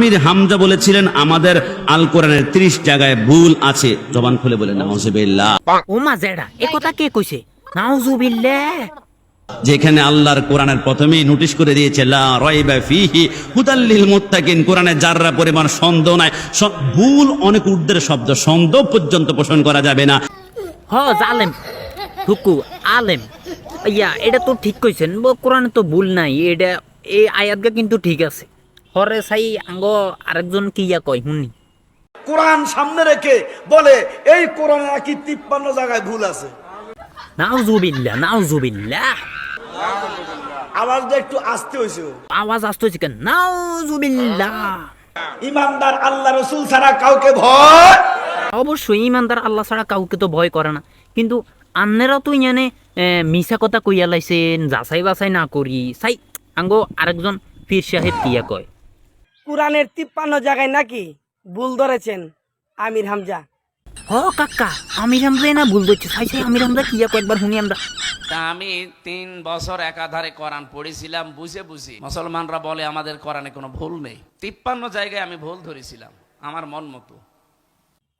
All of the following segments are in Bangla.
আমির হামজা বলেছিলেন আমাদের আল কোরআনের 30 জায়গায় ভুল আছে। জবান খুলে বলেন নাউজুবিল্লাহ। ও মা জেডা এ কথা কে কইছে? নাউজুবিল্লাহ। যেখানে আল্লাহর কোরআনের প্রথমেই নোটিশ করে দিয়েছে লা রাইবা ফিহি হুদাল লিল মুত্তাকিন, কোরআনে যাররা পরিমাণ সন্দেহ নাই। ভুল অনেক ঊর্ধ্বের শব্দ, সন্দেহ পর্যন্ত পোষণ করা যাবে না। হ জালেম হুকু আলেম ইয়া এটা তো ঠিক কইছেন, কোরআনে তো ভুল নাই। এটা এই আয়াতটা কিন্তু ঠিক আছে। হরে সাই আঙ্গ আরেকজন কি ইয়া কয় শুনি। কোরআন সামনে রেখে বলে এই কোরআনে নাকি 53 জায়গায় ভুল আছে। নাউজুবিল্লাহ নাউজুবিল্লাহ। আওয়াজটা একটু আস্তে হইছে। আওয়াজ আসতেছে কেন? নাউজুবিল্লাহ। ইমানদার আল্লাহ রাসূল ছাড়া কাউকে ভয়, অবশ্যই ইমানদার আল্লাহ ছাড়া কাউকে তো ভয় করে না, কিন্তু আন্নেরা তো ইয়ানে মিছা কথা কইয়া লাইছেন, যাচাই বাছাই না করি। সাই আঙ্গ আরেকজন পীর সাহেব কিয়া কয় কোরআনের 53 জায়গায় নাকি ভুল ধরেছেন আমির হামজা। হ কাকা আমির হামজা না ভুল ধরছে। সাই সাই আমির হামজা কিয়া কয় একবার শুনি আমরা। আমি 3 বছর একাধারে কোরআন পড়েছিলাম বুঝে বুঝি। মুসলমানরা বলে আমাদের কোরআনে কোনো ভুল নেই। 53 জায়গায় আমি ভুল ধরেছিলাম আমার মন মতো।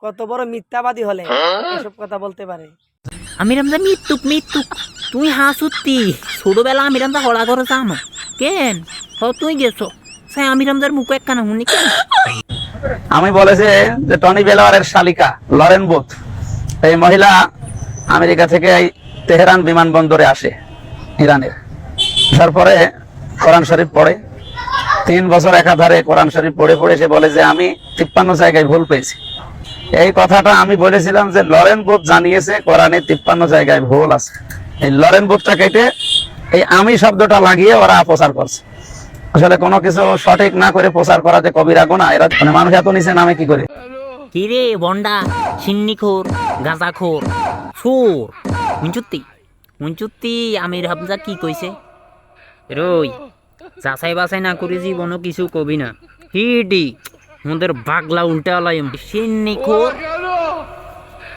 কত বড় মিথ্যাবাদী হলে এসব কথা বলতে পারে। আমির হামজা মৃত্যুক মৃত্যুক তুই হাসুতি ছোটবেলা আমির হামজা হলা করে জানো কেন? হ তুই গেছো সাই আমির হামজার মুখ একখানা শুনি কেন? আমি বলেছে যে টনি বেলাওয়ারের শালিকা লরেন বুথ, এই মহিলা আমেরিকা থেকে এই তেহরান বিমানবন্দরে আসে ইরানের। তারপরে কোরআন শরীফ পড়ে 3 বছর একাধারে কোরআন শরীফ পড়ে পড়ে সে বলে যে আমি 53 জায়গায় ভুল পেয়েছি। এই কথাটা আমি বলেছিলাম যে লরেন বুথ জানিয়েছে কোরআনে 53 জায়গায় ভুল আছে। এই লরেন বুথটা কেটে এই আমি শব্দটা লাগিয়ে ওরা প্রচার করছে। আসলে কোনো কিছু সঠিক না করে প্রচার করা যে কবিরা গুনাহ, এরা মানে মানুষ এত নিচে নামে কি করে? কিরে বন্ডা সিন্নিখোর গাঁজাখোর সুর হুঞ্চুত্তি আমির হামজা কি কইছে? রই যাচাই বাছাই না করে জীবনও কিছু কবি না। হিডি আমাদের বাগলা উল্টা আলাইম সিন্নিখোর